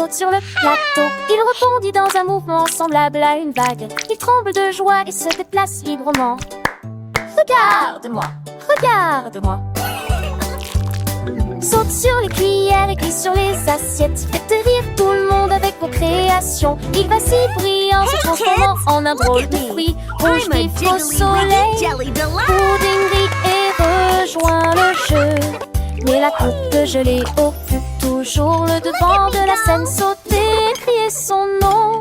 saute sur le plateau. Il rebondit dans un mouvement semblable à une vague. Il tremble de joie et se déplace librement. Regarde-moi, regarde-moi. Saute sur les cuillères et glisse sur les assiettes. Faites rire tout le monde avec vos créations. Il va si brillant, se transformant en un drôle de fruit rouge vif au soleil. Pudding rit et rejoint le jeu. Mais la coupe gelée occupe toujours le devant de la scène. Sauter et crier son nom.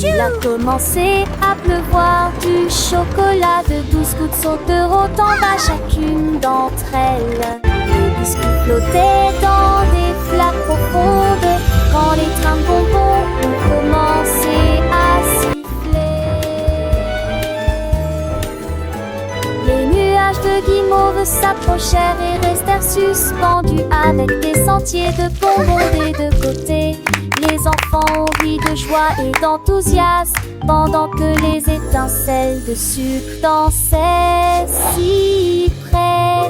Il a commencé à pleuvoir, du chocolat de 12 gouttes sauteront en bas chacune d'entre elles. Les biscuits flottaient dans des flaques profondes quand les trains de bonbons ont commencé à siffler. Les nuages de guimauve s'approchèrent et restèrent suspendus avec des sentiers de bonbons des deux côtés. Les enfants ont ri de joie et d'enthousiasme pendant que les étincelles de sucre dansaient si près.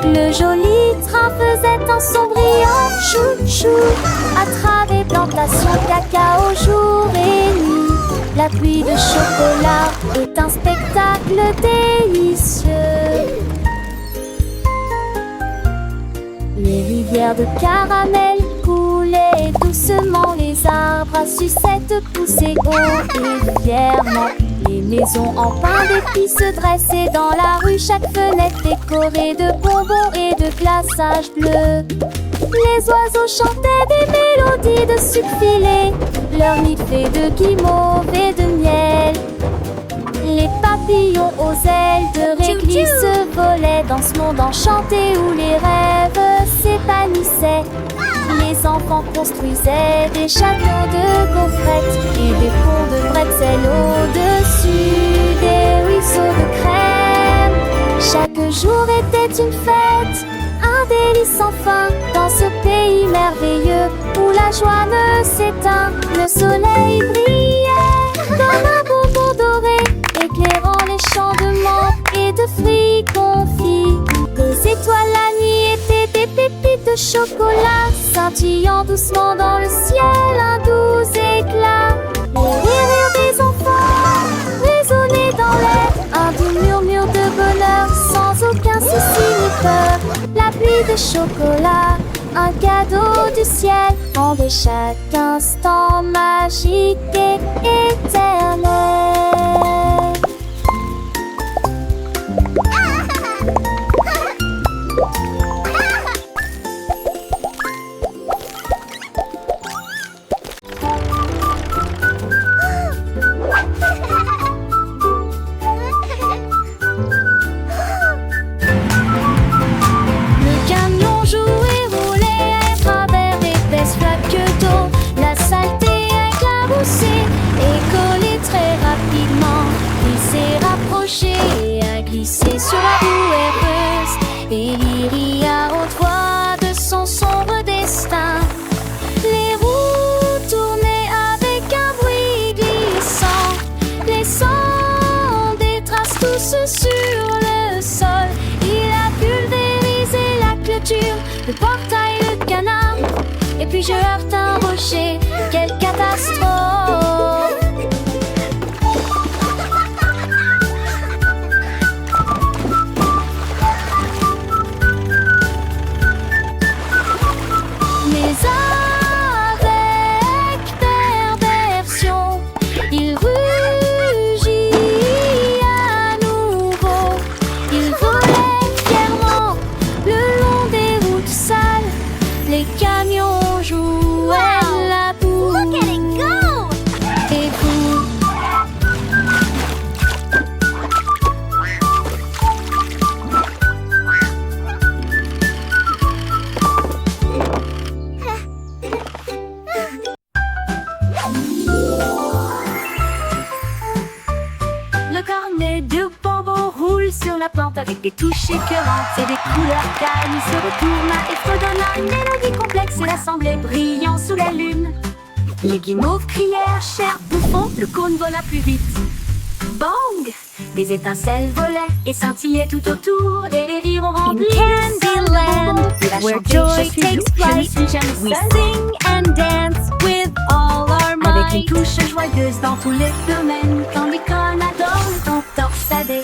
Le joli train faisait un son brillant chou-chou à travers plantations cacao jour et nuit. La pluie de chocolat est un spectacle délicieux. Les rivières de caramel coulaient doucement, les arbres à sucettes poussaient haut et fièrement. Les maisons en pain d'épices se dressaient dans la rue, chaque fenêtre décorée de bonbons et de glaçage bleu. Les oiseaux chantaient des mélodies de sucre filé, leur nid fait de guimauve et de miel. Les papillons aux ailes de réglisse volaient dans ce monde enchanté où les rêves s'épanouissaient. Les enfants construisaient des châteaux de gaufrettes et des ponts de bretzel au-dessus des ruisseaux de crème. Chaque jour était une fête, un délice sans fin dans ce pays merveilleux où la joie ne s'éteint. Le soleil brillait comme un bonbon doré, éclairant les champs de menthe et de fruits confits. Les étoiles la nuit étaient des pépites de chocolat, scintillant doucement dans le ciel un doux éclat. Les rires des enfants résonnaient dans l'air, un doux murmure de bonheur sans aucun souci ni peur. La pluie de chocolat, un cadeau du ciel, rendait chaque instant magique et éternel. Sur la roue heureuse, et l'Irie à haute voix de son sombre destin. Les roues tournaient avec un bruit glissant, laissant des traces tous sur le sol. Il a pulvérisé la clôture, le portail, le canard, et puis je heurte un rocher. Quelle catastrophe! Look at it go! avec des touches écœurantes et des couleurs calmes. Il se retourna et fredonna une mélodie complexe et l'assemblée brillant sous la lune. Les guimauves crièrent, cher bouffon, le cône vola plus vite. Bang! Des étincelles volaient et scintillaient tout autour, et les rires ont rempli Candyland, where joy takes flight, we sing and dance with all our might. Avec une touche joyeuse dans tous les domaines, Candy Corn adore le ton torsadé.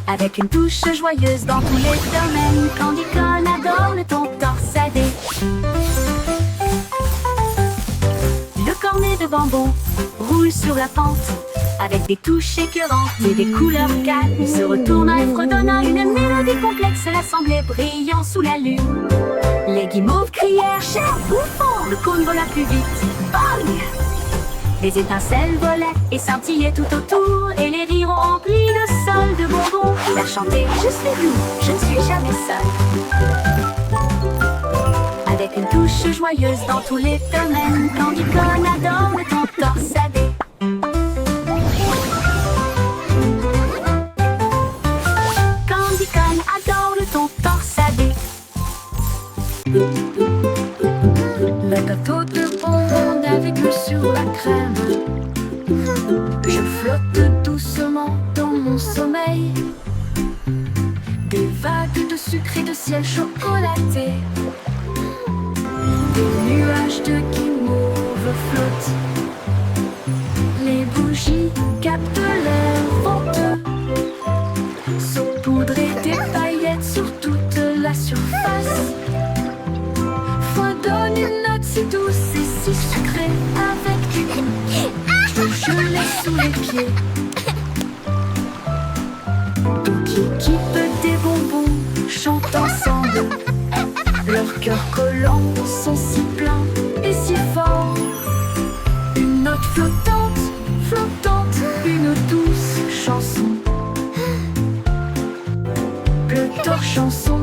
Avec une touche joyeuse dans tous les domaines, Candy Corn adore le ton torsadé. Le cornet de bambou roule sur la pente, avec des touches écœurantes et des couleurs calmes. Il se retourna et fredonna une mélodie complexe, l'assemblée brillant sous la lune. Les guimauves crièrent, cher bouffon, le cône vola plus vite. Bang! Les étincelles volaient et scintillaient tout autour, et les rires ont rempli le sol de bonbons. Il a chanté, je suis doux, je ne suis jamais seul. Avec une touche joyeuse dans tous les domaines, Candy Corn adore le ton torsadé. Candy Corn adore le ton torsadé. Le gâteau de bonbons navigue sur la crème. Je flotte doucement dans mon sommeil. Des vagues de sucre et de ciel chocolaté. Des nuages de guimauve flottent. Les bougies captent l'air venteux, saupoudrées des paillettes sur toute la surface. Donne une note si douce et si sucrée, avec du goût gelé sous les pieds. Toute l'équipe des bonbons chante ensemble. Leurs cœurs collants sont si pleins et si forts. Une note flottante, flottante, une douce chanson. Bleu d'or chanson.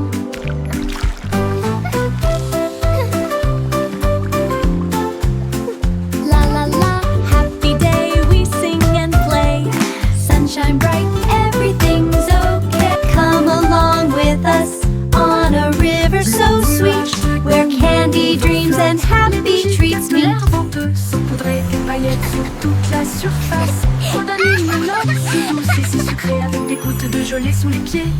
Shine bright, everything's okay. Come along with us on a river so sweet, where candy dreams and happy treats meet. L'air venteux saupoudré des paillettes sur toute la surface. On donne une note si douce et si sucrée, avec des gouttes de gelée sous les pieds.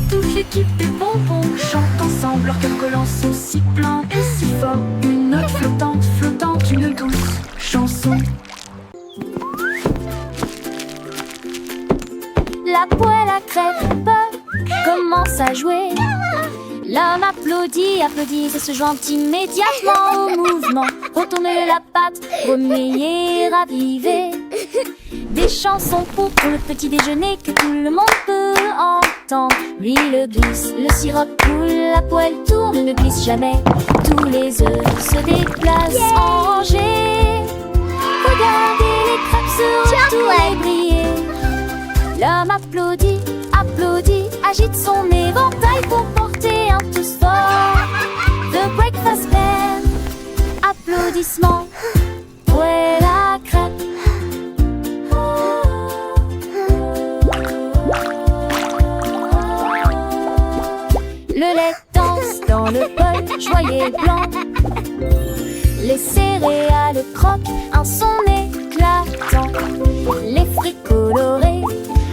Toute l'équipe des bonbons chante ensemble, leurs cœurs collants sont si pleins et si forts. Une note flottante, flottante, une douce chanson. La poêle à crêpes commence à jouer. L'homme applaudit, applaudit et se joint immédiatement au mouvement. Retourner la pâte, remuer, raviver. Des chansons pour le petit déjeuner que tout le monde peut entendre. L'huile glisse, le sirop coule, la poêle tourne, ne glisse jamais. Tous les œufs se déplacent en rangée. Regardez les crêpes se retourner briller. L'homme applaudit, applaudit, agite son éventail pour porter un toast fort. The breakfast band, applaudissements, poêle à crêpes. Le lait danse dans le bol, joyeux et blanc. Les céréales croquent, un son éclatant. Les fruits colorés,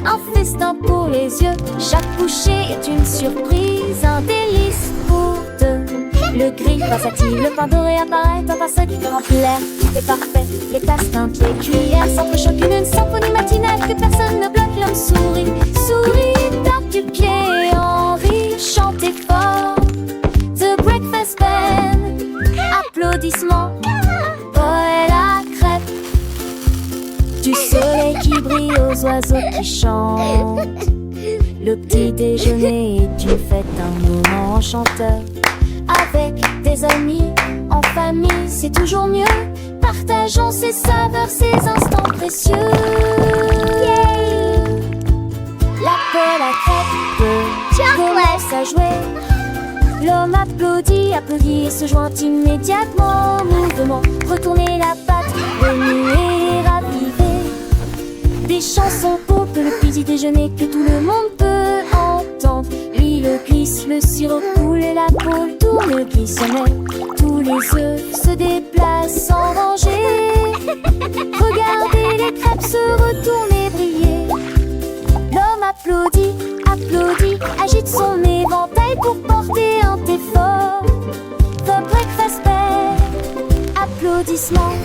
un festin pour les yeux. Chaque bouchée est une surprise, un délice pour deux. Le gris versatile, le pain doré apparaît, un pinceau qui fait remplir l'air. Tout est parfait, les tasses teintes, les cuillères s'entrechoquent, une symphonie matinale que personne ne bloque. L'homme sourit, sourit, tape du pied en rit, chantez fort. The breakfast band, applaudissements, poêle à crêpes. Du soleil qui brille aux oiseaux qui chantent. Le petit déjeuner est une fête, un moment enchanteur. Avec des amis, en famille, c'est toujours mieux. Partageons ces saveurs, ces instants précieux. Yeah. La que la crêpe commence à jouer. L'homme applaudit, applaudit et se joint immédiatement au mouvement. Retourner la patte, remuer, raviver. Des chansons pour le petit déjeuner que tout le monde peut entendre. L'huile glisse, le sirop coule et la poule tourne glissonnet. Tous les œufs se déplacent en rangée. Regardez les crêpes se retourner, briller. L'homme applaudit, applaudit, agite son éventail pour porter un thé fort. The breakfast bell, applaudissements.